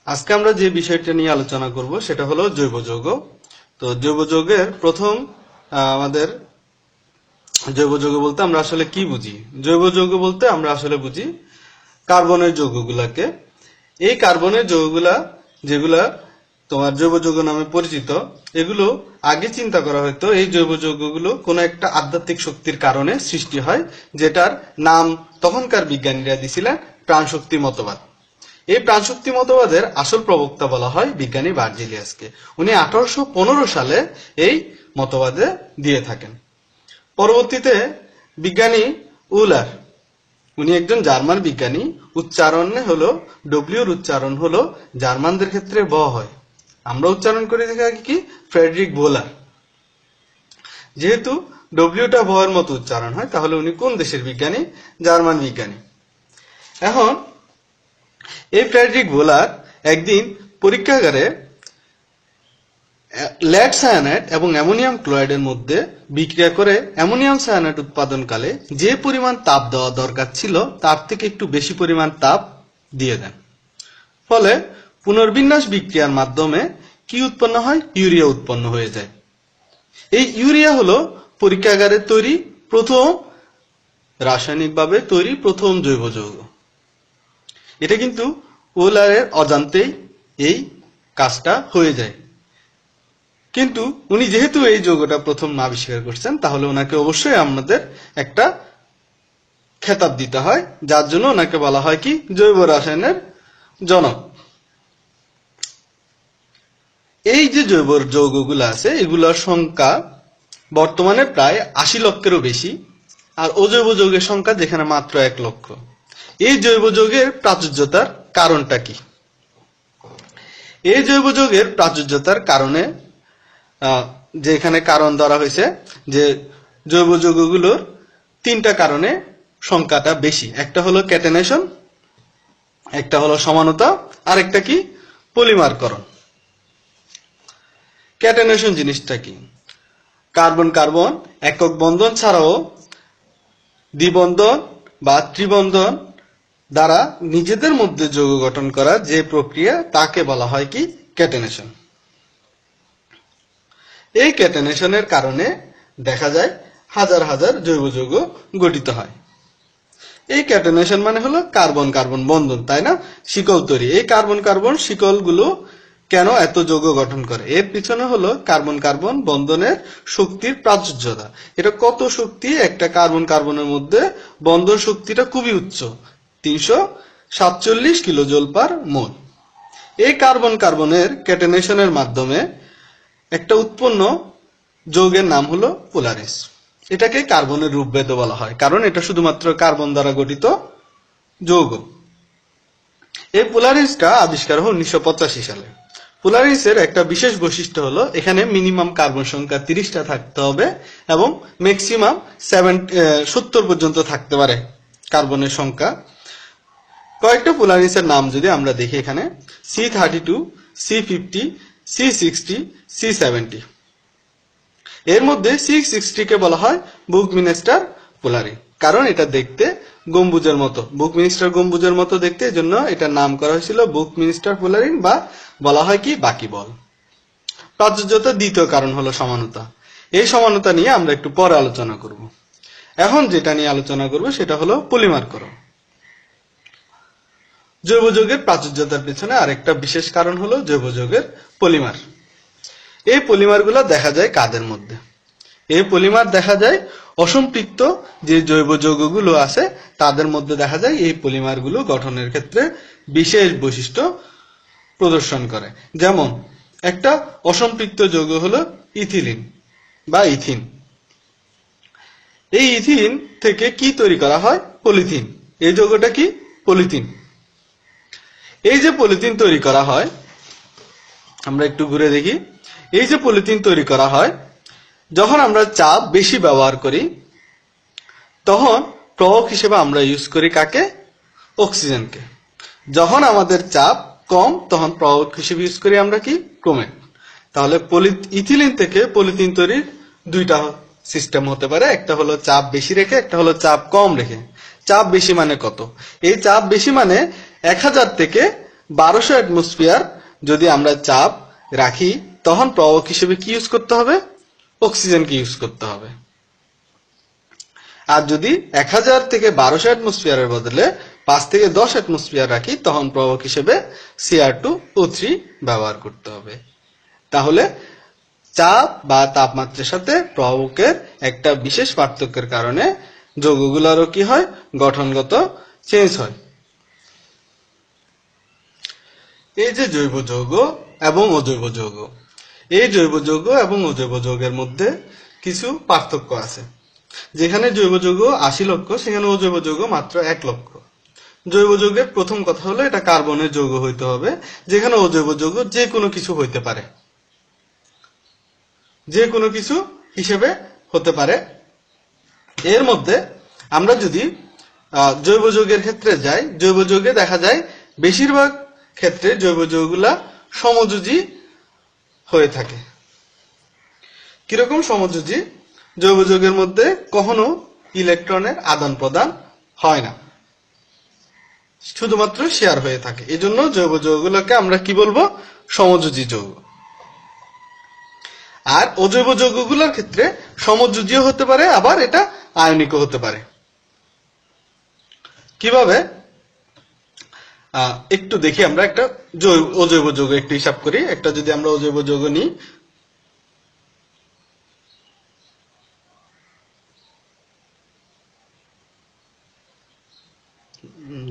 আজকে আমরা যে বিষয়টা নিয়ে আলোচনা করব সেটা হলো জৈব যৌগ। তো জৈব যৌগের প্রথম আমাদের জৈব যৌগ বলতে আমরা আসলে কি বুঝি? জৈব যৌগ বলতে আমরা আসলে বুঝি কার্বনের যৌগগুলাকে। এই কার্বনের যৌগগুলা যেগুলা তোমার জৈব যৌগ নামে পরিচিত, এগুলো আগে চিন্তা করা হয়তো এই জৈব যৌগগুলো কোনো একটা আধ্যাত্মিক শক্তির কারণে সৃষ্টি হয়, যেটার নাম তখনকার বিজ্ঞানীরা দিছিলেন প্রাণশক্তি মতবাদ। এই প্রাণশক্তি মতবাদের আসল প্রবক্তা বলা হয় বিজ্ঞানী বার্জিলিয়াসকে। উনি 1815 সালে এই মতবাদে দিয়ে থাকেন। পরবর্তীতে বিজ্ঞানী উলার, উনি একজন জার্মান বিজ্ঞানী, উচ্চারণে হলো ডব্লিউর উচ্চারণ হলো জার্মানদের ক্ষেত্রে ব হয়, আমরা উচ্চারণ করে থাকি কি ফ্রেডরিক ভোলার। যেহেতু ডব্লিউটা ব এর মতো উচ্চারণ হয়, তাহলে উনি কোন দেশের বিজ্ঞানী? জার্মান বিজ্ঞানী। এখন এই ফ্রেডরিক ভোলার একদিন পরীক্ষাগারে লেড সায়ানাইড এবং অ্যামোনিয়াম ক্লোরাইডের মধ্যে বিক্রিয়া করে অ্যামোনিয়াম সায়ানাইড উৎপাদনকালে যে পরিমাণ তাপ দেওয়া দরকার ছিল তার থেকে একটু বেশি পরিমাণ তাপ দিয়ে দেন। ফলে পুনর্বিন্যাস বিক্রিয়ার মাধ্যমে কি উৎপন্ন হয়? ইউরিয়া উৎপন্ন হয়ে যায়। এই ইউরিয়া হলো পরীক্ষাগারে তৈরি প্রথম রাসায়নিকভাবে তৈরি প্রথম জৈব যৌগ। এটা কিন্তু ওলারের অজান্তেই এই কাজটা হয়ে যায়। কিন্তু উনি যেহেতু এই যৌগটা প্রথম আবিষ্কার করছেন, তাহলে ওনাকে অবশ্যই আমাদের একটা খেতাব দিতে হয়, যার জন্য ওনাকে বলা হয় কি জৈব রসায়নের জনক। এই যে জৈব যৌগগুলো আছে, এগুলোর সংখ্যা বর্তমানে প্রায় 80 লক্ষেরও বেশি, আর অজৈব যৌগের সংখ্যা যেখানে মাত্র 1 লক্ষ। এই জৈব যৌগের প্রাচুর্যতার কারণটা কি? এই জৈব যৌগের প্রাচুর্যতার কারণে যে এখানে কারণ ধরা হয়েছে যে জৈব যৌগগুলোর 3টা কারণে সংখ্যাটা বেশি। একটা হলো ক্যাটেনেশন, একটা হলো সমানতা, আর একটা কি পলিমারকরণ। ক্যাটেনেশন জিনিসটা কি? কার্বন কার্বন একক বন্ধন ছাড়াও দ্বিবন্ধন বা ত্রিবন্ধন দ্বারা নিজেদের মধ্যে যৌগ গঠন করা যে প্রক্রিয়া, তাকে বলা হয় কি ক্যাটেনেশন। এই ক্যাটেনেশনের কারণে দেখা যায় হাজার হাজার জৈব যৌগ গঠিত হয়। এই ক্যাটেনেশন মানে হলো কার্বন কার্বন বন্ধন, তাই না? শিকল তৈরি। এই কার্বন কার্বন শিকলগুলো কেন এত যৌগ গঠন করে? এর পিছনে হলো কার্বন কার্বন বন্ধনের শক্তির প্রাচুর্যতা। এটা কত শক্তি? একটা কার্বন কার্বনের মধ্যে বন্ধন শক্তিটা খুবই উচ্চ, 347 কিলোজুল পার মোল। এই কার্বন কার্বনের ক্যাটেনেশনের মাধ্যমে একটা উৎপন্ন যৌগের নাম হলো পোলারিস। এটাকে কার্বনের রূপভেদ বলা হয়, কারণ এটা শুধুমাত্র কার্বন দ্বারা গঠিত যৌগ। এই পোলারিসটা আবিষ্কার হয় 1985 সালে। পোলারিসের একটা বিশেষ বৈশিষ্ট্য হলো এখানে মিনিমাম কার্বন সংখ্যা 30টা থাকতে হবে এবং ম্যাক্সিমাম 70 পর্যন্ত থাকতে পারে কার্বনের সংখ্যা। কয়েকটা পোলারিসের নাম যদি আমরা দেখি, এখানে C32, C50, C60, C70। এর মধ্যে C60 কে বলা হয় বুকমিনস্টার পোলারিন, কারণ এটা দেখতে গম্বুজের মতো, বুকমিনস্টার গম্বুজের মতো দেখতে, এজন্য এটার নাম করা হয়েছিল বুকমিনস্টার পোলারিন, বা বলা হয় কি বাকিবল। প্রাচুর্যতার দ্বিতীয় কারণ হলো সমানতা। এই সমানতা নিয়ে আমরা একটু পরে আলোচনা করব। এখন যেটা নিয়ে আলোচনা করব সেটা হলো পলিমারকরণ। জৈব যৌগের প্রাচুর্যতার পেছনে আরেকটা বিশেষ কারণ হলো জৈব যৌগের পলিমার। এই পলিমারগুলো দেখা যায় কাদের মধ্যে? এই পলিমার দেখা যায় অসম্পৃক্ত যে জৈব যৌগগুলো আছে তাদের মধ্যে দেখা যায়। এই পলিমারগুলো গঠনের ক্ষেত্রে বিশেষ বৈশিষ্ট্য প্রদর্শন করে। যেমন একটা অসম্পৃক্ত যৌগ হলো ইথিলিন বা ইথিন। এই ইথিন থেকে কি তৈরি করা হয়? পলিথিন। এই যৌগটা কি? পলিথিন। এই যে পলিথিন তৈরি করা হয়, আমরা একটু ঘুরে দেখি। এই যে পলিথিন তৈরি করা হয়, যখন আমরা চাপ বেশি ব্যবহার করি তখন প্রভাবক হিসেবে আমরা ইউজ করি কাকে? অক্সিজেনকে। যখন আমাদের চাপ কম তখন প্রভাবক হিসেবে ইউজ করি আমরা কি? ক্রোমেট। তাহলে ইথিলিন থেকে পলিথিন তৈরির 2টা সিস্টেম হতে পারে, একটা হলো চাপ বেশি রেখে, একটা হলো চাপ কম রেখে। চাপ বেশি মানে কত? এই চাপ বেশি মানে 1000 থেকে 1200 অ্যাটমসফিয়ার যদি আমরা চাপ রাখি, তখন প্রভাবক হিসেবে কি ইউজ করতে হবে? অক্সিজেনকে ইউজ করতে হবে। আর যদি 1000 থেকে 1200 অ্যাটমসফিয়ারের বদলে 5 থেকে 10 অ্যাটমসফিয়ার রাখি, তখন প্রভাবক হিসেবে Cr2O3 ব্যবহার করতে হবে। তাহলে চাপ বা তাপমাত্রার সাথে প্রভাবকের একটা বিশেষ পার্থক্যের কারণে যৌগগুলোরও কি হয়? গঠনগত চেঞ্জ হয়। এই যে জৈব যৌগ এবং অজৈব যৌগ, এই জৈব যৌগ এবং অজৈব যৌগের মধ্যে কিছু পার্থক্য আছে। যেখানে জৈব যৌগ 80 লক্ষ, সেখানে অজৈব যৌগ মাত্র 1 লক্ষ। জৈব যৌগের প্রথম কথা হলো এটা কার্বনের যৌগ হইতে হবে, যেখানে অজৈব যৌগ যে কোনো কিছু হইতে পারে, যে কোনো কিছু হিসেবে হতে পারে। এর মধ্যে আমরা যদি জৈব যৌগের ক্ষেত্রে যাই, জৈব যৌগে দেখা যায় বেশিরভাগ ক্ষেত্রে জৈব যৌগগুলা সমযোজী হয়ে থাকে। কিরকম সমযোজী? জৈব যৌগের মধ্যে কখনো ইলেকট্রনের আদান প্রদান হয় না, শুধুমাত্র শেয়ার হয়ে থাকে। এজন্য জৈব যৌগগুলোকে আমরা কি বলবো? সমযোজী যৌগ। আর অজৈব যৌগগুলোর ক্ষেত্রে সমযোজীও হতে পারে, আবার এটা আয়নিকও হতে পারে। কিভাবে? একটু দেখি আমরা একটা অজৈব যৌগ একটু হিসাব করি। একটা যদি আমরা অজৈব যৌগ নিই,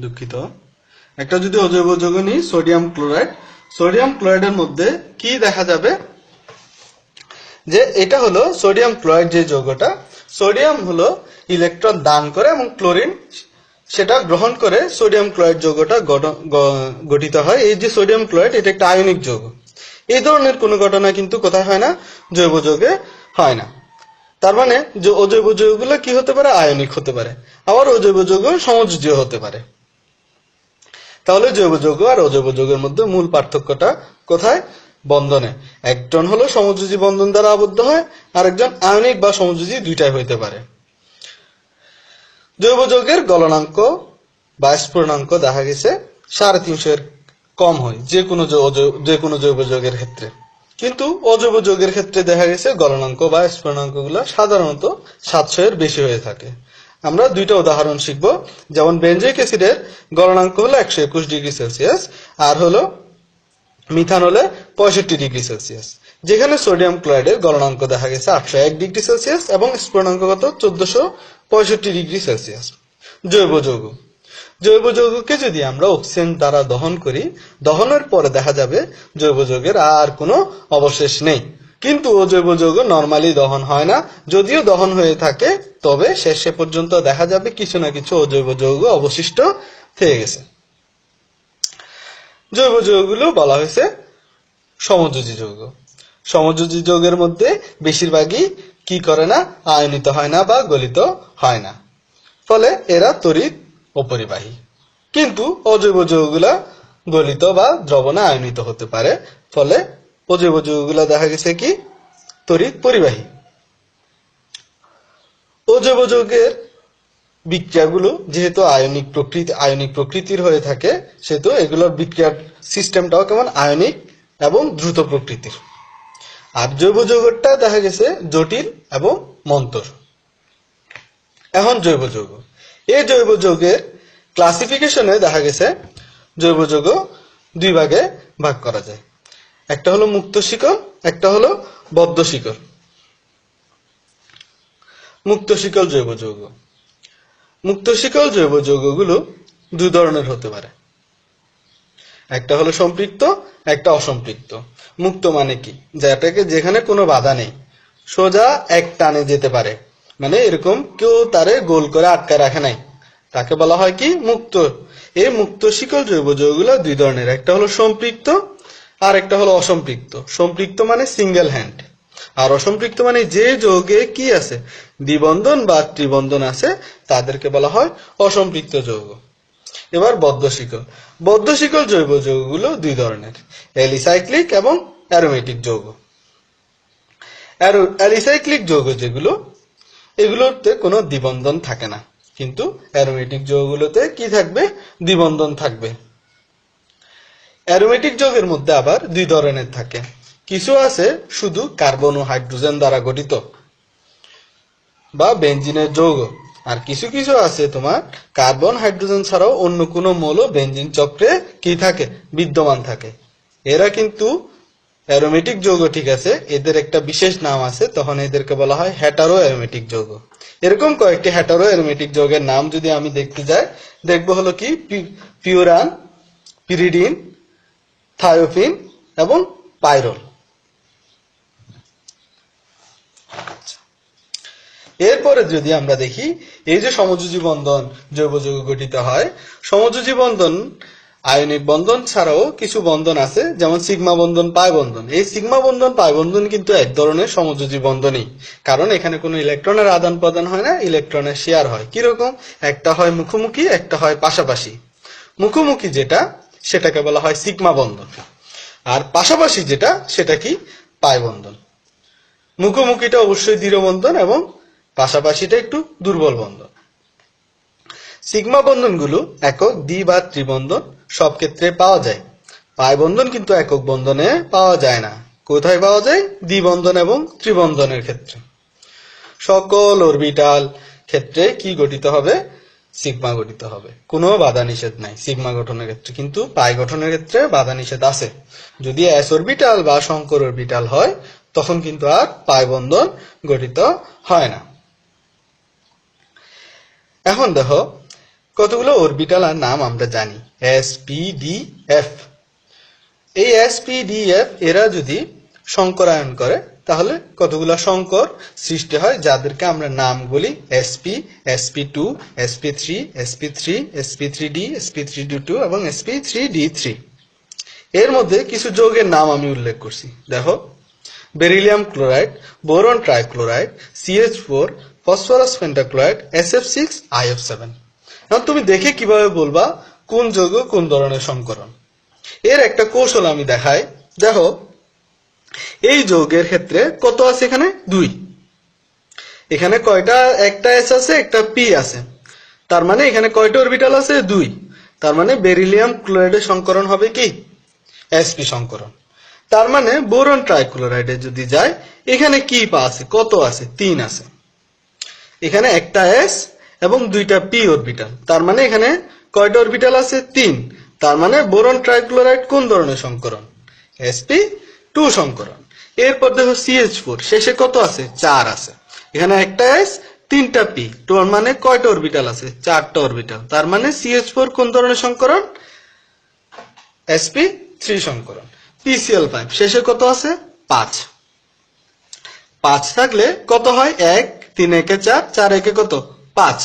দুঃখিত, একটা যদি অজৈব যৌগ নিই সোডিয়াম ক্লোরাইড, সোডিয়াম ক্লোরাইডের মধ্যে কি দেখা যাবে? যে এটা হলো সোডিয়াম ক্লোরাইড, যে যৌগটা, সোডিয়াম হলো ইলেকট্রন দান করে এবং ক্লোরিন সেটা গ্রহণ করে সোডিয়াম ক্লোরাইড যৌগটা গঠিত হয়। এই যে সোডিয়াম ক্লোরাইড, এটা একটা আয়নিক যৌগ। এই ধরনের কোনো ঘটনা কিন্তু কোথায় হয় না? জৈব যৌগে হয় না। তার মানে যে অজৈব যৌগগুলো কি হতে পারে? আয়নিক হতে পারে, আবার অজৈব যৌগ সমযোজীয় হতে পারে। তাহলে জৈব যৌগ আর অজৈব যৌগের মধ্যে মূল পার্থক্যটা কোথায়? বন্ধনে। একজন হলো সমযোজী বন্ধন দ্বারা আবদ্ধ হয়, আরেকজন আয়নিক বা সমযোজী, দুইটাই হইতে পারে। জৈব যৌগের গলনাঙ্ক বা স্ফুরণাঙ্ক দেখা গেছে 350 এর কম হয় যে কোনো জৈব যৌগের ক্ষেত্রে, কিন্তু অজৈব যৌগের ক্ষেত্রে দেখা গেছে গলনাঙ্ক বা স্ফুরণাঙ্ক গুলা সাধারণত 700 এর বেশি হয়ে থাকে। আমরা দুইটা উদাহরণ শিখবো। যেমন বেনজোইক অ্যাসিডের গলনাঙ্ক হলো 121 ডিগ্রি সেলসিয়াস, আর হলো মিথানলে 65 ডিগ্রি সেলসিয়াস। যেখানে সোডিয়াম ক্লোরাইডের গলনাঙ্ক দেখা গেছে 801 ডিগ্রি সেলসিয়াস এবং স্ফুরণাঙ্ক কত? 1465 ডিগ্রি সেলসিয়াস। জৈব যৌগ, জৈব যৌগকে যদি আমরা অক্সিজেন দ্বারা দহন করি, দহনের পরে দেখা যাবে জৈব যৌগের আর কোনো অবশেষ নেই। কিন্তু অজৈব যৌগ নরমালি দহন হয় না, যদিও দহন হয়ে থাকে তবে শেষে পর্যন্ত দেখা যাবে কিছু না কিছু অজৈব যৌগ অবশিষ্ট থেকে গেছে। জৈব যৌগগুলো বলা হয়েছে সমযোজী যৌগ। সমযোজী যৌগের মধ্যে বেশিরভাগই কি করে না? আয়নিত হয় না বা গলিত হয় না, ফলে এরা তড়িৎ অপরিবাহী। কিন্তু অজৈব যৌগগুলা গলিত বা দ্রবণে আয়নিত হতে পারে, ফলে অজৈব যৌগগুলা দেখা গেছে কি? তড়িৎ পরিবাহী। অজৈব যৌগের বিক্রিয়াগুলো যেহেতু আয়নিক প্রকৃতির হয়ে থাকে, সেহেতু এগুলোর বিক্রিয়ার সিস্টেমটাও কেমন? আয়নিক এবং দ্রুত প্রকৃতির। আর জৈব যৌগটা দেখা গেছে জটিল এবং মন্থর। এখন জৈব যৌগ, এই জৈব যৌগের ক্লাসিফিকেশনে দেখা গেছে জৈব যৌগ দুই ভাগে ভাগ করা যায়। একটা হলো মুক্ত শিকল, একটা হলো বদ্ধ শিকল। মুক্ত শিকল জৈব যৌগ, মুক্ত শিকল জৈব যৌগগুলো দুই ধরনের হতে পারে। একটা হলো সম্পৃক্ত, একটা অসম্পৃক্ত। মুক্ত মানে কি? যেখানে কোনো বাধা নেই, সোজা এক টানে যেতে পারে, মানে এরকম কেউ তারে গোল করে আটকে রাখে নাই, তাকে বলা হয় কি? মুক্ত। এই মুক্ত শিকল জৈব যৌগগুলো দুই ধরনের, একটা হলো সম্পৃক্ত আর একটা হলো অসম্পৃক্ত। সম্পৃক্ত মানে সিঙ্গেল হ্যান্ড, আর অসম্পৃক্ত মানে যে যৌগে কি আছে? দ্বিবন্ধন বা ত্রিবন্ধন আছে, তাদেরকে বলা হয় অসম্পৃক্ত যৌগ। এবার বদ্ধ শিকল। বদ্ধ শিকল জৈব যৌগগুলো দুই ধরনের, অ্যালিসাইক্লিক এবং অ্যারোমেটিক যৌগ। অ্যালিসাইক্লিক যৌগ যেগুলো, এগুলোতে কোনো দ্বিবন্ধন থাকে না, কিন্তু অ্যারোমেটিক যৌগগুলোতে কি থাকবে? দ্বিবন্ধন থাকবে। অ্যারোমেটিক যৌগের মধ্যে আবার দুই ধরনের থাকে। কিছু আছে শুধু কার্বন ও হাইড্রোজেন দ্বারা গঠিত বা বেনজিনের যৌগ, আর কিছু কিছু আছে তোমার কার্বন হাইড্রোজেন ছাড়াও অন্য কোনো মৌল বেনজিন চক্রে কি থাকে, বিদ্যমান থাকে। এরা কিন্তু অ্যারোমেটিক যৌগ, ঠিক আছে, এদের একটা বিশেষ নাম আছে, তখন এদেরকে বলা হয় হেটারো অ্যারোমেটিক যৌগ। এরকম কয়েকটি হেটারো অ্যারোমেটিক যৌগের নাম যদি আমি দেখতে যাই, দেখবো হলো কি পিউরান, পিরিডিন, থায়োফিন এবং পাইরল। এরপরে যদি আমরা দেখি, এই যে সমযোজী বন্ধন জৈব যৌগ গঠিত হয়, সমযোজী বন্ধন আয়নিক বন্ধন ছাড়াও কিছু বন্ধন আছে, যেমন সিগমা বন্ধন, পাই বন্ধন। এই সিগমা বন্ধন, পাই বন্ধন কিন্তু এক ধরনের সমযোজী বন্ধনই, কারণ এখানে কোনো ইলেকট্রনের আদান প্রদান হয় না, ইলেকট্রনের শেয়ার হয়। কিরকম? একটা হয় মুখোমুখি, একটা হয় পাশাপাশি। মুখোমুখি যেটা, সেটাকে বলা হয় সিগমা বন্ধন, আর পাশাপাশি যেটা, সেটা কি, পাই বন্ধন। মুখোমুখিটা অবশ্যই দৃঢ় বন্ধন এবং পাশাপাশিটা একটু দুর্বল বন্ধন। সিগমা বন্ধনগুলো একক, দ্বি বা ত্রিবন্ধন সব ক্ষেত্রে পাওয়া যায়। পাই বন্ধন কিন্তু একক বন্ধনে পাওয়া যায় না। কোথায় পাওয়া যায়? দ্বিবন্ধন এবং ত্রিবন্ধনের ক্ষেত্রে। সকল অরবিটাল ক্ষেত্রে কি গঠিত হবে? সিগমা গঠিত হবে। কোনো বাধা নিষেধ নাই সিগমা গঠনের ক্ষেত্রে, কিন্তু পাই গঠনের ক্ষেত্রে বাধা নিষেধ আছে। যদি এস অরবিটাল বা শঙ্কর অরবিটাল হয়, তখন কিন্তু আর পাই বন্ধন গঠিত হয় না। এখন দেখো, কতগুলো অরবিটাল আর নাম আমরা জানি, এস, পি, ডি, এফ। এই এস, পি, ডি, এফ এরা যদি সংকরায়ন করে, তাহলে কতগুলো সংকর সৃষ্টি হয়, যাদেরকে আমরা নাম বলি sp, sp2, sp3, sp3, sp3d, sp3d2 এবং sp3d3। এর মধ্যে কিছু যৌগের নাম আমি উল্লেখ করছি। দেখো, beryllium chloride, boron trichloride, CH4, phosphorus pentachloride, SF6, IF7। এখন তুমি দেখে কিভাবে বলবা কোন যৌগ কোন ধরনের সংকরণ? এর একটা কৌশল আমি দেখাই। দেখো, এই যৌগের ক্ষেত্রে কত আছে? এখানে 2। এখানে কয়টা? একটা এস আছে, একটা পি আছে। তার মানে এখানে কয়টা অরবিটাল আছে? 2। তার মানে বেরিলিয়াম ক্লোরাইডের সংকরণ হবে কি? sp সংকরণ। তার মানে বোরন ট্রাইক্লোরাইডে যদি যায়, এখানে কি আছে? কত আছে? 3 আছে। এখানে একটা এস এবং 2টা পি অরবিটাল। তার মানে এখানে কয়টা অরবিটাল আছে? 3। তার মানে বোরন ট্রাইক্লোরাইড কোন ধরনের সংকরণ? sp2 সংকরণ। এরপর দেখো CH4, শেষে কত আছে? 4 আছে। এখানে একটা এস, 3টা পি, তার মানে কয়টা অরবিটাল আছে? 4টা অরবিটাল। তার মানে CH4 কোন ধরনের সংকরণ? sp3 সংকরণ। PCl5, শেষে কত আছে? 5। 5 থাকলে কত হয়? 1, 3 একে 4, 4 একে কত? 5।